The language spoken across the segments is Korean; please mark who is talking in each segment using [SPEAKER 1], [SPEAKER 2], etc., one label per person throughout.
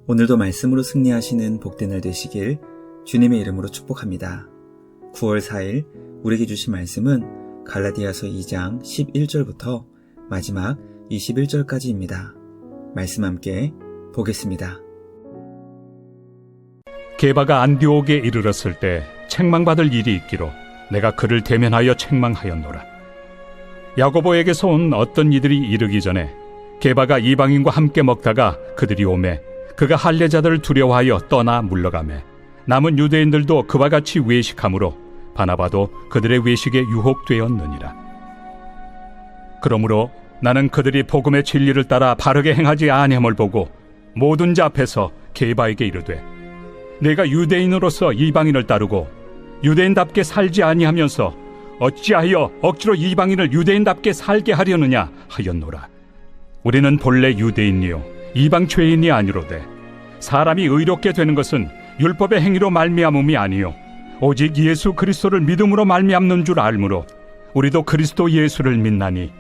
[SPEAKER 1] 오늘도 말씀으로 승리하시는 복된 날 되시길 주님의 이름으로 축복합니다. 9월 4일 우리에게 주신 말씀은 갈라디아서 2장 11절부터 마지막 21절까지입니다. 말씀 함께 보겠습니다.
[SPEAKER 2] 게바가 안디옥에 이르렀을 때 책망받을 일이 있기로 내가 그를 대면하여 책망하였노라. 야고보에게서 온 어떤 이들이 이르기 전에 게바가 이방인과 함께 먹다가 그들이 오매 그가 할례자들을 두려워하여 떠나 물러가매 남은 유대인들도 그와 같이 외식하므로 바나바도 그들의 외식에 유혹되었느니라. 그러므로 나는 그들이 복음의 진리를 따라 바르게 행하지 아니함을 보고 모든 자 앞에서 게바에게 이르되 내가 유대인으로서 이방인을 따르고 유대인답게 살지 아니하면서 어찌하여 억지로 이방인을 유대인답게 살게 하려느냐 하였노라. 우리는 본래 유대인이요 이방 죄인이 아니로되 사람이 의롭게 되는 것은 율법의 행위로 말미암음이 아니요 오직 예수 그리스도를 믿음으로 말미암는 줄 알므로 우리도 그리스도 예수를 믿나니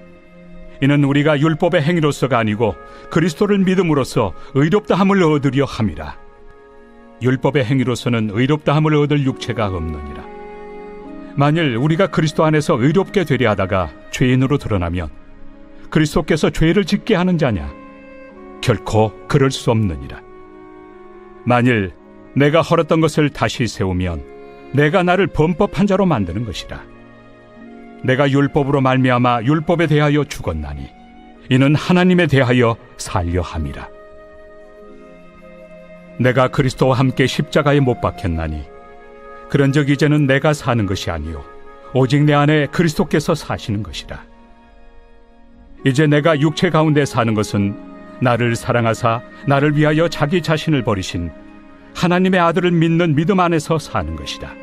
[SPEAKER 2] 이는 우리가 율법의 행위로서가 아니고 그리스도를 믿음으로써 의롭다함을 얻으려 함이라. 율법의 행위로서는 의롭다함을 얻을 육체가 없느니라. 만일 우리가 그리스도 안에서 의롭게 되려 하다가 죄인으로 드러나면 그리스도께서 죄를 짓게 하는 자냐? 결코 그럴 수 없느니라. 만일 내가 헐었던 것을 다시 세우면 내가 나를 범법한 자로 만드는 것이라. 내가 율법으로 말미암아 율법에 대하여 죽었나니 이는 하나님에 대하여 살려 함이라. 내가 그리스도와 함께 십자가에 못 박혔나니 그런즉 이제는 내가 사는 것이 아니요 오직 내 안에 그리스도께서 사시는 것이라. 이제 내가 육체 가운데 사는 것은 나를 사랑하사 나를 위하여 자기 자신을 버리신 하나님의 아들을 믿는 믿음 안에서 사는 것이다.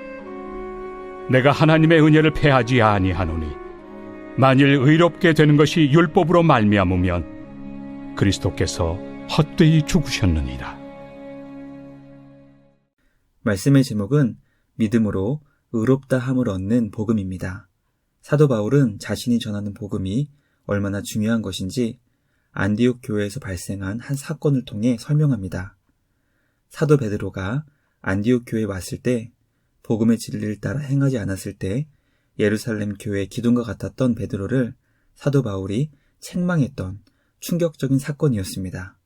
[SPEAKER 2] 내가 하나님의 은혜를 패하지 아니하노니 만일 의롭게 되는 것이 율법으로 말미암으면 그리스도께서 헛되이 죽으셨느니라.
[SPEAKER 1] 말씀의 제목은 믿음으로 의롭다함을 얻는 복음입니다. 사도 바울은 자신이 전하는 복음이 얼마나 중요한 것인지 안디옥 교회에서 발생한 한 사건을 통해 설명합니다. 사도 베드로가 안디옥 교회에 왔을 때 복음의 진리를 따라 행하지 않았을 때 예루살렘 교회의 기둥과 같았던 베드로를 사도 바울이 책망했던 충격적인 사건이었습니다.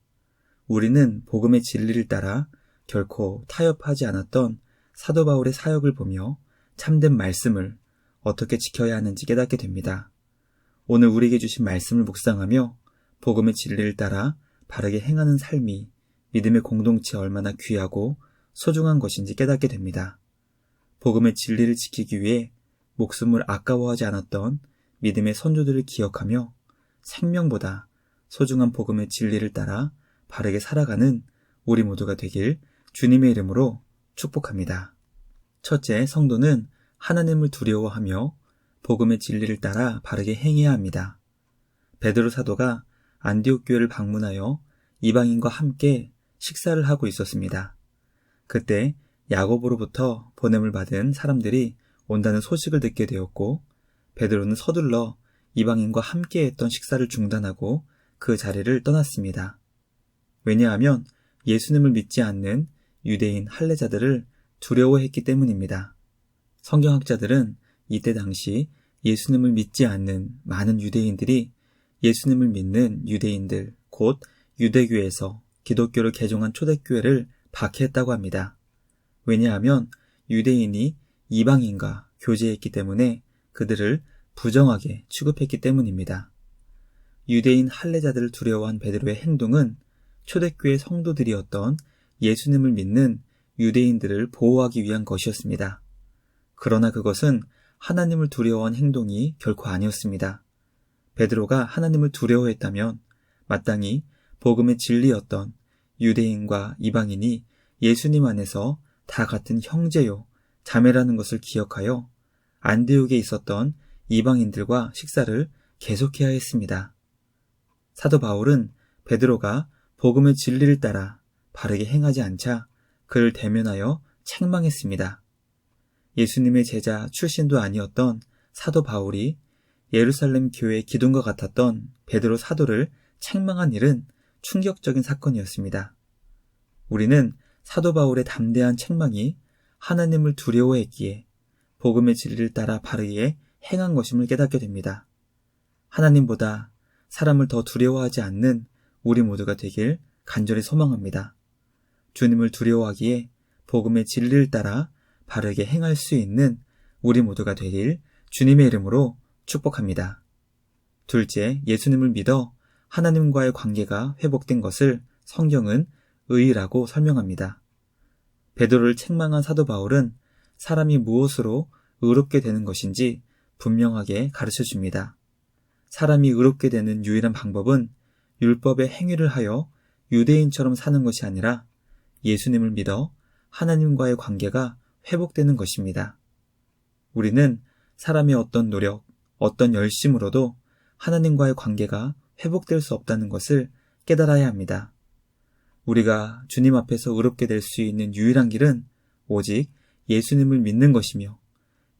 [SPEAKER 1] 우리는 복음의 진리를 따라 결코 타협하지 않았던 사도 바울의 사역을 보며 참된 말씀을 어떻게 지켜야 하는지 깨닫게 됩니다. 오늘 우리에게 주신 말씀을 묵상하며 복음의 진리를 따라 바르게 행하는 삶이 믿음의 공동체에 얼마나 귀하고 소중한 것인지 깨닫게 됩니다. 복음의 진리를 지키기 위해 목숨을 아까워하지 않았던 믿음의 선조들을 기억하며 생명보다 소중한 복음의 진리를 따라 바르게 살아가는 우리 모두가 되길 주님의 이름으로 축복합니다. 첫째, 성도는 하나님을 두려워하며 복음의 진리를 따라 바르게 행해야 합니다. 베드로 사도가 안디옥 교회를 방문하여 이방인과 함께 식사를 하고 있었습니다. 그때 야고보로부터 보냄을 받은 사람들이 온다는 소식을 듣게 되었고 베드로는 서둘러 이방인과 함께 했던 식사를 중단하고 그 자리를 떠났습니다. 왜냐하면 예수님을 믿지 않는 유대인 할례자들을 두려워했기 때문입니다. 성경학자들은 이때 당시 예수님을 믿지 않는 많은 유대인들이 예수님을 믿는 유대인들, 곧 유대교에서 기독교를 개종한 초대교회를 박해했다고 합니다. 왜냐하면 유대인이 이방인과 교제했기 때문에 그들을 부정하게 취급했기 때문입니다. 유대인 할례자들을 두려워한 베드로의 행동은 초대교회 성도들이었던 예수님을 믿는 유대인들을 보호하기 위한 것이었습니다. 그러나 그것은 하나님을 두려워한 행동이 결코 아니었습니다. 베드로가 하나님을 두려워했다면 마땅히 복음의 진리였던 유대인과 이방인이 예수님 안에서 다 같은 형제요 자매라는 것을 기억하여 안디옥에 있었던 이방인들과 식사를 계속해야 했습니다. 사도 바울은 베드로가 복음의 진리를 따라 바르게 행하지 않자 그를 대면하여 책망했습니다. 예수님의 제자 출신도 아니었던 사도 바울이 예루살렘 교회의 기둥과 같았던 베드로 사도를 책망한 일은 충격적인 사건이었습니다. 우리는 사도 바울의 담대한 책망이 하나님을 두려워했기에 복음의 진리를 따라 바르게 행한 것임을 깨닫게 됩니다. 하나님보다 사람을 더 두려워하지 않는 우리 모두가 되길 간절히 소망합니다. 주님을 두려워하기에 복음의 진리를 따라 바르게 행할 수 있는 우리 모두가 되길 주님의 이름으로 축복합니다. 둘째, 예수님을 믿어 하나님과의 관계가 회복된 것을 성경은 의라고 설명합니다. 베드로를 책망한 사도 바울은 사람이 무엇으로 의롭게 되는 것인지 분명하게 가르쳐 줍니다. 사람이 의롭게 되는 유일한 방법은 율법의 행위를 하여 유대인처럼 사는 것이 아니라 예수님을 믿어 하나님과의 관계가 회복되는 것입니다. 우리는 사람의 어떤 노력, 어떤 열심으로도 하나님과의 관계가 회복될 수 없다는 것을 깨달아야 합니다. 우리가 주님 앞에서 의롭게 될 수 있는 유일한 길은 오직 예수님을 믿는 것이며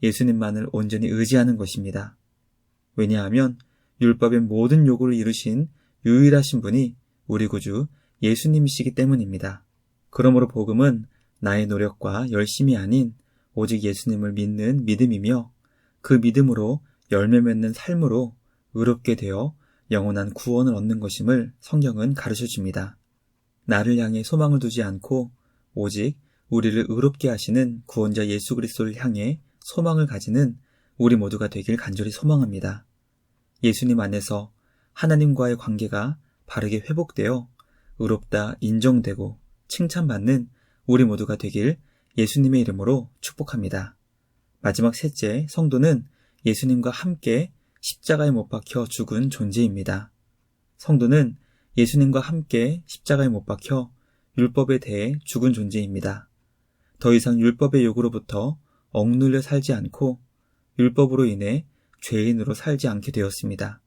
[SPEAKER 1] 예수님만을 온전히 의지하는 것입니다. 왜냐하면 율법의 모든 요구를 이루신 유일하신 분이 우리 구주 예수님이시기 때문입니다. 그러므로 복음은 나의 노력과 열심이 아닌 오직 예수님을 믿는 믿음이며 그 믿음으로 열매 맺는 삶으로 의롭게 되어 영원한 구원을 얻는 것임을 성경은 가르쳐 줍니다. 나를 향해 소망을 두지 않고 오직 우리를 의롭게 하시는 구원자 예수 그리스도를 향해 소망을 가지는 우리 모두가 되길 간절히 소망합니다. 예수님 안에서 하나님과의 관계가 바르게 회복되어 의롭다 인정되고 칭찬받는 우리 모두가 되길 예수님의 이름으로 축복합니다. 마지막 셋째, 성도는 예수님과 함께 십자가에 못 박혀 죽은 존재입니다. 성도는 예수님과 함께 십자가에 못 박혀 율법에 대해 죽은 존재입니다. 더 이상 율법의 요구로부터 억눌려 살지 않고 율법으로 인해 죄인으로 살지 않게 되었습니다.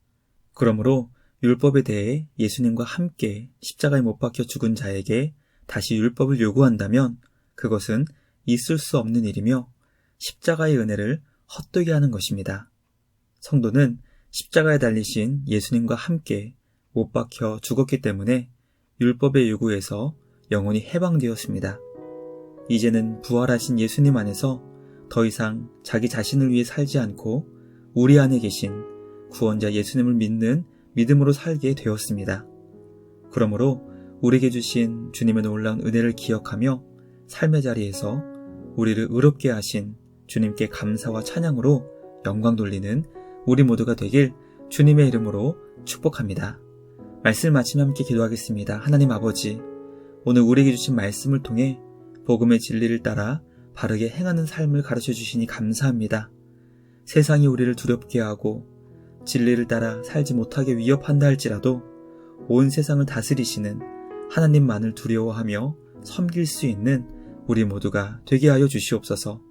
[SPEAKER 1] 그러므로 율법에 대해 예수님과 함께 십자가에 못 박혀 죽은 자에게 다시 율법을 요구한다면 그것은 있을 수 없는 일이며 십자가의 은혜를 헛되게 하는 것입니다. 성도는 십자가에 달리신 예수님과 함께 못 박혀 죽었기 때문에 율법의 요구에서 영원히 해방되었습니다. 이제는 부활하신 예수님 안에서 더 이상 자기 자신을 위해 살지 않고 우리 안에 계신 구원자 예수님을 믿는 믿음으로 살게 되었습니다. 그러므로 우리에게 주신 주님의 놀라운 은혜를 기억하며 삶의 자리에서 우리를 의롭게 하신 주님께 감사와 찬양으로 영광 돌리는 우리 모두가 되길 주님의 이름으로 축복합니다. 말씀을 마치며 함께 기도하겠습니다. 하나님 아버지, 오늘 우리에게 주신 말씀을 통해 복음의 진리를 따라 바르게 행하는 삶을 가르쳐 주시니 감사합니다. 세상이 우리를 두렵게 하고 진리를 따라 살지 못하게 위협한다 할지라도 온 세상을 다스리시는 하나님만을 두려워하며 섬길 수 있는 우리 모두가 되게 하여 주시옵소서.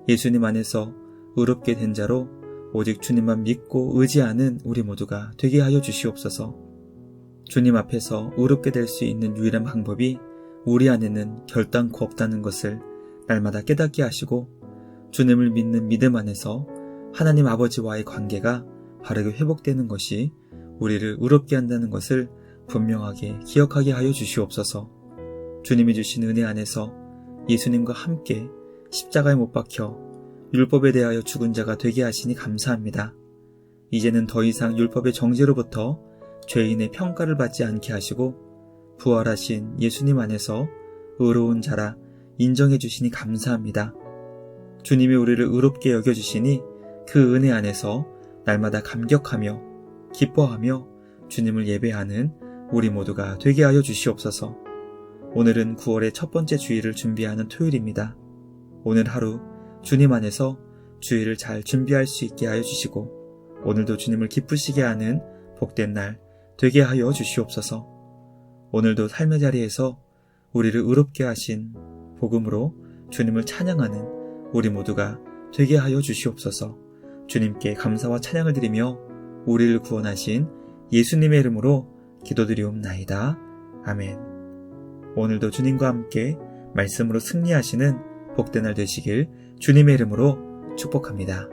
[SPEAKER 1] 예수님 안에서 의롭게 된 자로 오직 주님만 믿고 의지하는 우리 모두가 되게 하여 주시옵소서. 주님 앞에서 의롭게 될 수 있는 유일한 방법이 우리 안에는 결단코 없다는 것을 날마다 깨닫게 하시고 주님을 믿는 믿음 안에서 하나님 아버지와의 관계가 바르게 회복되는 것이 우리를 의롭게 한다는 것을 분명하게 기억하게 하여 주시옵소서. 주님이 주신 은혜 안에서 예수님과 함께 십자가에 못 박혀 율법에 대하여 죽은 자가 되게 하시니 감사합니다. 이제는 더 이상 율법의 정죄로부터 죄인의 평가를 받지 않게 하시고 부활하신 예수님 안에서 의로운 자라 인정해 주시니 감사합니다. 주님이 우리를 의롭게 여겨주시니 그 은혜 안에서 날마다 감격하며 기뻐하며 주님을 예배하는 우리 모두가 되게 하여 주시옵소서. 오늘은 9월의 첫 번째 주일을 준비하는 토요일입니다. 오늘 하루 주님 안에서 주일을 잘 준비할 수 있게 하여 주시고 오늘도 주님을 기쁘시게 하는 복된 날 되게 하여 주시옵소서. 오늘도 삶의 자리에서 우리를 의롭게 하신 복음으로 주님을 찬양하는 우리 모두가 되게 하여 주시옵소서. 주님께 감사와 찬양을 드리며 우리를 구원하신 예수님의 이름으로 기도드리옵나이다. 아멘. 오늘도 주님과 함께 말씀으로 승리하시는 복된 날 되시길 주님의 이름으로 축복합니다.